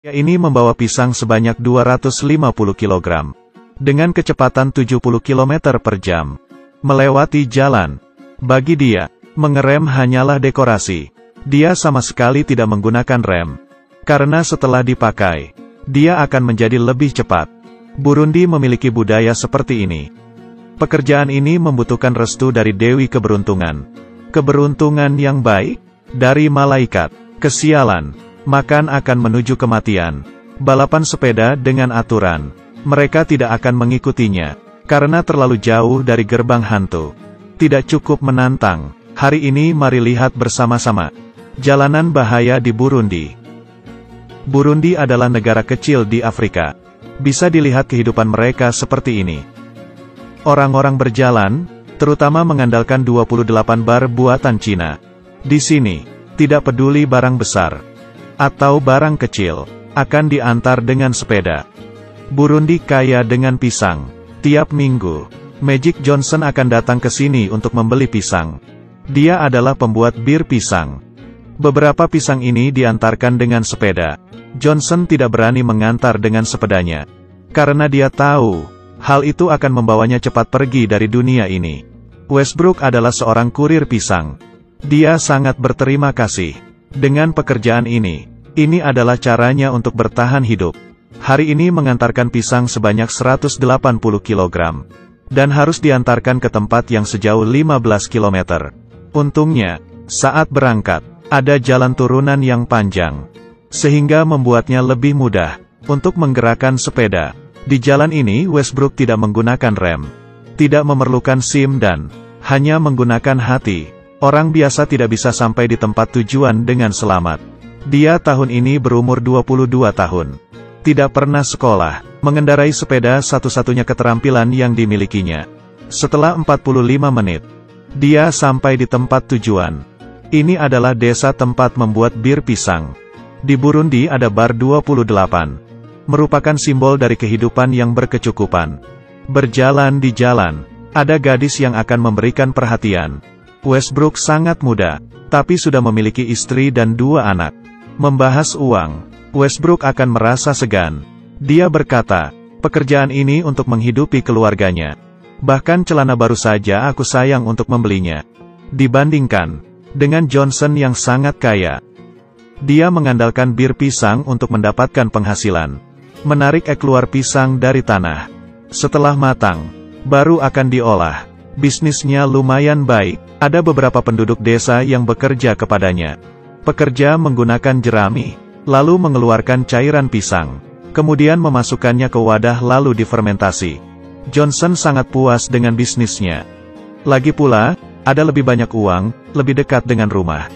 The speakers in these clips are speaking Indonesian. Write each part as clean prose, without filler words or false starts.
Pria ini membawa pisang sebanyak 250 kg. Dengan kecepatan 70 km per jam. Melewati jalan. Bagi dia, mengerem hanyalah dekorasi. Dia sama sekali tidak menggunakan rem. Karena setelah dipakai, dia akan menjadi lebih cepat. Burundi memiliki budaya seperti ini. Pekerjaan ini membutuhkan restu dari Dewi Keberuntungan. Keberuntungan yang baik, dari malaikat, kesialan, makan akan menuju kematian. Balapan sepeda dengan aturan, mereka tidak akan mengikutinya, karena terlalu jauh dari gerbang hantu. Tidak cukup menantang, hari ini mari lihat bersama-sama. Jalanan bahaya di Burundi. Burundi adalah negara kecil di Afrika. Bisa dilihat kehidupan mereka seperti ini. Orang-orang berjalan, terutama mengandalkan 28 bar buatan Cina. Di sini, tidak peduli barang besar atau barang kecil, akan diantar dengan sepeda. Burundi kaya dengan pisang. Tiap minggu, Magic Johnson akan datang ke sini untuk membeli pisang. Dia adalah pembuat bir pisang. Beberapa pisang ini diantarkan dengan sepeda. Johnson tidak berani mengantar dengan sepedanya. Karena dia tahu, hal itu akan membawanya cepat pergi dari dunia ini. Westbrook adalah seorang kurir pisang. Dia sangat berterima kasih. Dengan pekerjaan ini adalah caranya untuk bertahan hidup. Hari ini mengantarkan pisang sebanyak 180 kg. Dan harus diantarkan ke tempat yang sejauh 15 km. Untungnya, saat berangkat, ada jalan turunan yang panjang. Sehingga membuatnya lebih mudah untuk menggerakkan sepeda. Di jalan ini Westbrook tidak menggunakan rem. Tidak memerlukan SIM dan hanya menggunakan hati. Orang biasa tidak bisa sampai di tempat tujuan dengan selamat. Dia tahun ini berumur 22 tahun. Tidak pernah sekolah. Mengendarai sepeda satu-satunya keterampilan yang dimilikinya. Setelah 45 menit, dia sampai di tempat tujuan. Ini adalah desa tempat membuat bir pisang. Di Burundi ada bar 28. Merupakan simbol dari kehidupan yang berkecukupan. Berjalan di jalan, ada gadis yang akan memberikan perhatian. Westbrook sangat muda, tapi sudah memiliki istri dan 2 anak. Membahas uang, Westbrook akan merasa segan. Dia berkata, pekerjaan ini untuk menghidupi keluarganya. Bahkan celana baru saja aku sayang untuk membelinya. Dibandingkan dengan Johnson yang sangat kaya. Dia mengandalkan bir pisang untuk mendapatkan penghasilan. Menarik keluar pisang dari tanah. Setelah matang, baru akan diolah. Bisnisnya lumayan baik. Ada beberapa penduduk desa yang bekerja kepadanya. Pekerja menggunakan jerami, lalu mengeluarkan cairan pisang. Kemudian memasukkannya ke wadah lalu difermentasi. Johnson sangat puas dengan bisnisnya. Lagi pula, ada lebih banyak uang, lebih dekat dengan rumah.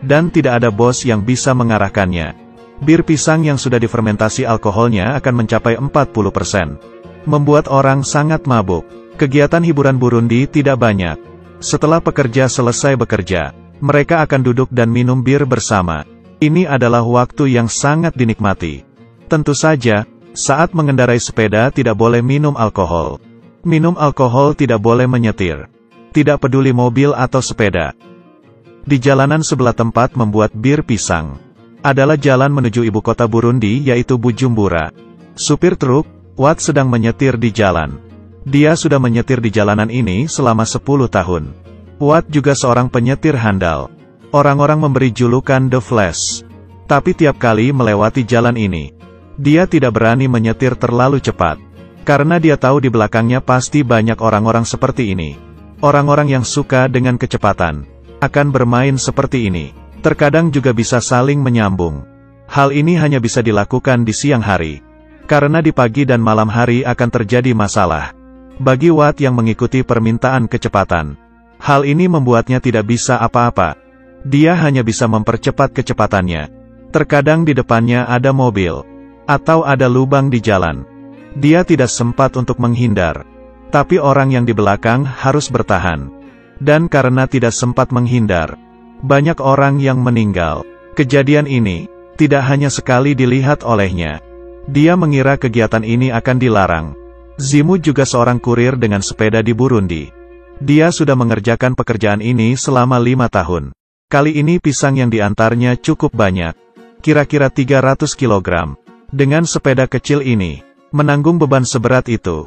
Dan tidak ada bos yang bisa mengarahkannya. Bir pisang yang sudah difermentasi alkoholnya akan mencapai 40%. Membuat orang sangat mabuk. Kegiatan hiburan Burundi tidak banyak. Setelah pekerja selesai bekerja, mereka akan duduk dan minum bir bersama. Ini adalah waktu yang sangat dinikmati. Tentu saja, saat mengendarai sepeda tidak boleh minum alkohol. Minum alkohol tidak boleh menyetir. Tidak peduli mobil atau sepeda. Di jalanan sebelah tempat membuat bir pisang adalah jalan menuju ibu kota Burundi yaitu Bujumbura. Supir truk, Watt sedang menyetir di jalan. Dia sudah menyetir di jalanan ini selama 10 tahun. Watt juga seorang penyetir handal. Orang-orang memberi julukan The Flash. Tapi tiap kali melewati jalan ini, dia tidak berani menyetir terlalu cepat. Karena dia tahu di belakangnya pasti banyak orang-orang seperti ini. Orang-orang yang suka dengan kecepatan akan bermain seperti ini. Terkadang juga bisa saling menyambung. Hal ini hanya bisa dilakukan di siang hari. Karena di pagi dan malam hari akan terjadi masalah. Bagi Watt yang mengikuti permintaan kecepatan, hal ini membuatnya tidak bisa apa-apa. Dia hanya bisa mempercepat kecepatannya. Terkadang di depannya ada mobil. Atau ada lubang di jalan. Dia tidak sempat untuk menghindar. Tapi orang yang di belakang harus bertahan. Dan karena tidak sempat menghindar, banyak orang yang meninggal. Kejadian ini tidak hanya sekali dilihat olehnya. Dia mengira kegiatan ini akan dilarang. Zimu juga seorang kurir dengan sepeda di Burundi. Dia sudah mengerjakan pekerjaan ini selama 5 tahun. Kali ini pisang yang diantarnya cukup banyak. kira-kira 300 kg. Dengan sepeda kecil ini, menanggung beban seberat itu.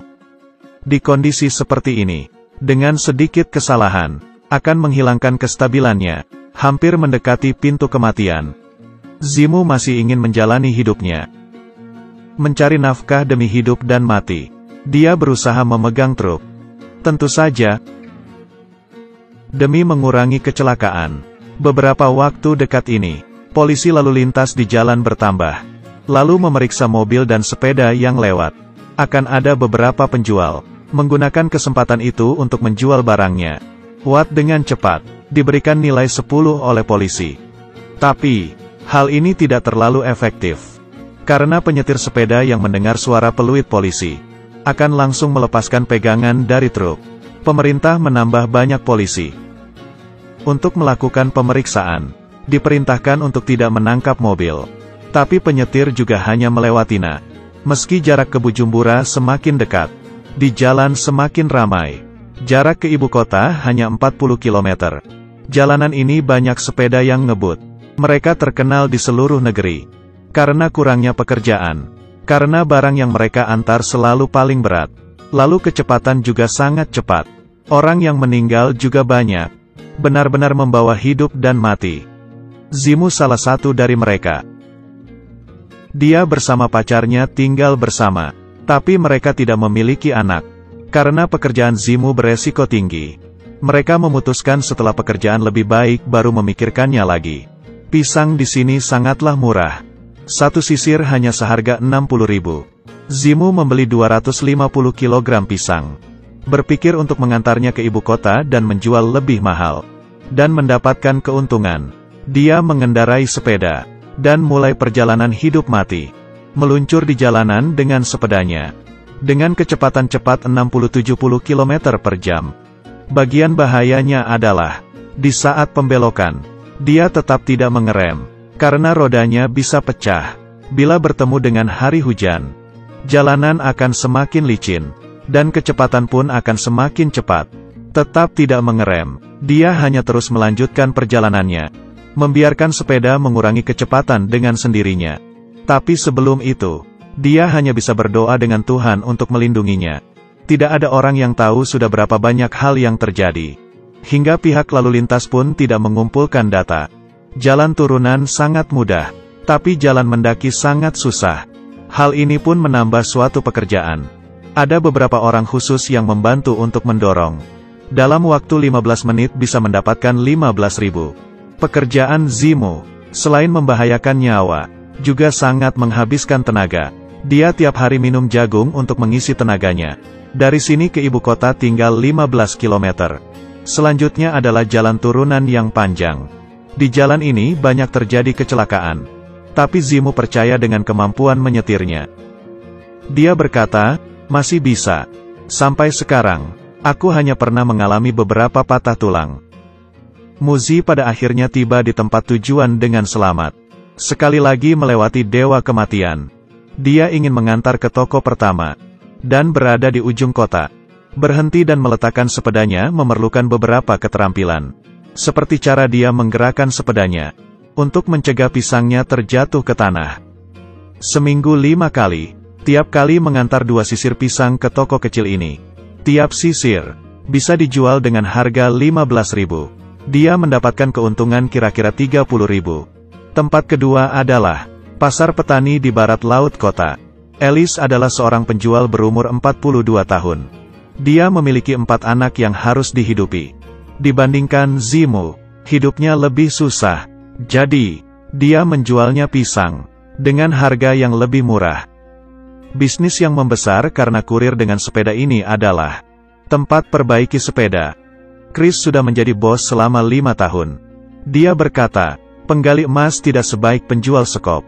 Di kondisi seperti ini, dengan sedikit kesalahan, akan menghilangkan kestabilannya, hampir mendekati pintu kematian. Zimu masih ingin menjalani hidupnya. Mencari nafkah demi hidup dan mati. Dia berusaha memegang truk. Tentu saja, demi mengurangi kecelakaan. Beberapa waktu dekat ini, polisi lalu lintas di jalan bertambah. Lalu memeriksa mobil dan sepeda yang lewat. Akan ada beberapa penjual menggunakan kesempatan itu untuk menjual barangnya. Watt dengan cepat, diberikan nilai 10 oleh polisi. Tapi, hal ini tidak terlalu efektif. Karena penyetir sepeda yang mendengar suara peluit polisi, akan langsung melepaskan pegangan dari truk. Pemerintah menambah banyak polisi. Untuk melakukan pemeriksaan, diperintahkan untuk tidak menangkap mobil. Tapi penyetir juga hanya melewatinya. Meski jarak ke Bujumbura semakin dekat, di jalan semakin ramai. Jarak ke ibu kota hanya 40 km. Jalanan ini banyak sepeda yang ngebut. Mereka terkenal di seluruh negeri. Karena kurangnya pekerjaan. Karena barang yang mereka antar selalu paling berat. Lalu kecepatan juga sangat cepat. Orang yang meninggal juga banyak. Benar-benar membawa hidup dan mati. Zimu salah satu dari mereka. Dia bersama pacarnya tinggal bersama. Tapi mereka tidak memiliki anak. Karena pekerjaan Zimu beresiko tinggi. Mereka memutuskan setelah pekerjaan lebih baik baru memikirkannya lagi. Pisang di sini sangatlah murah. Satu sisir hanya seharga 60.000. Zimu membeli 250 kg pisang. Berpikir untuk mengantarnya ke ibu kota dan menjual lebih mahal. Dan mendapatkan keuntungan. Dia mengendarai sepeda. Dan mulai perjalanan hidup mati. Meluncur di jalanan dengan sepedanya. Dengan kecepatan cepat 60-70 km per jam. Bagian bahayanya adalah, di saat pembelokan, dia tetap tidak mengerem. Karena rodanya bisa pecah. Bila bertemu dengan hari hujan, jalanan akan semakin licin. Dan kecepatan pun akan semakin cepat. Tetap tidak mengerem. Dia hanya terus melanjutkan perjalanannya. Membiarkan sepeda mengurangi kecepatan dengan sendirinya. Tapi sebelum itu, dia hanya bisa berdoa dengan Tuhan untuk melindunginya. Tidak ada orang yang tahu sudah berapa banyak hal yang terjadi. Hingga pihak lalu lintas pun tidak mengumpulkan data. Jalan turunan sangat mudah, tapi jalan mendaki sangat susah. Hal ini pun menambah suatu pekerjaan. Ada beberapa orang khusus yang membantu untuk mendorong. Dalam waktu 15 menit bisa mendapatkan 15.000. Pekerjaan Zimu, selain membahayakan nyawa, juga sangat menghabiskan tenaga. Dia tiap hari minum jagung untuk mengisi tenaganya. Dari sini ke ibu kota tinggal 15 km. Selanjutnya adalah jalan turunan yang panjang. Di jalan ini banyak terjadi kecelakaan. Tapi Zimu percaya dengan kemampuan menyetirnya. Dia berkata, masih bisa. Sampai sekarang, aku hanya pernah mengalami beberapa patah tulang. Muzi pada akhirnya tiba di tempat tujuan dengan selamat. Sekali lagi melewati dewa kematian. Dia ingin mengantar ke toko pertama. Dan berada di ujung kota. Berhenti dan meletakkan sepedanya memerlukan beberapa keterampilan. Seperti cara dia menggerakkan sepedanya. Untuk mencegah pisangnya terjatuh ke tanah. Seminggu 5 kali. Tiap kali mengantar 2 sisir pisang ke toko kecil ini. Tiap sisir bisa dijual dengan harga 15.000. Dia mendapatkan keuntungan kira-kira 30.000. Tempat kedua adalah pasar petani di barat laut kota. Alice adalah seorang penjual berumur 42 tahun. Dia memiliki 4 anak yang harus dihidupi. Dibandingkan Zimu, hidupnya lebih susah. Jadi, dia menjualnya pisang dengan harga yang lebih murah. Bisnis yang membesar karena kurir dengan sepeda ini adalah tempat perbaiki sepeda. Chris sudah menjadi bos selama 5 tahun. Dia berkata, penggali emas tidak sebaik penjual sekop.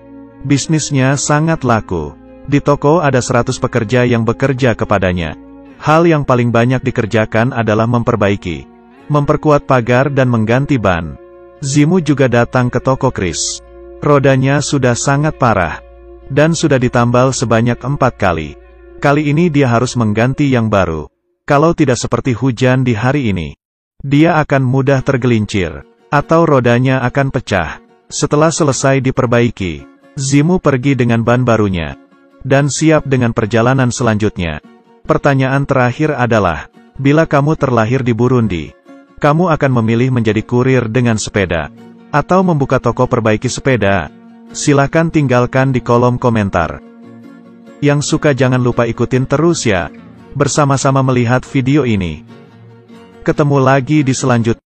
Bisnisnya sangat laku. Di toko ada 100 pekerja yang bekerja kepadanya. Hal yang paling banyak dikerjakan adalah memperbaiki, memperkuat pagar dan mengganti ban. Zimu juga datang ke toko Chris. Rodanya sudah sangat parah. Dan sudah ditambal sebanyak 4 kali. Kali ini dia harus mengganti yang baru. Kalau tidak seperti hujan di hari ini, dia akan mudah tergelincir. Atau rodanya akan pecah. Setelah selesai diperbaiki, Zimu pergi dengan ban barunya dan siap dengan perjalanan selanjutnya. Pertanyaan terakhir adalah, bila kamu terlahir di Burundi, kamu akan memilih menjadi kurir dengan sepeda atau membuka toko perbaiki sepeda? Silahkan tinggalkan di kolom komentar. Yang suka jangan lupa ikutin terus ya, bersama-sama melihat video ini. Ketemu lagi di selanjutnya.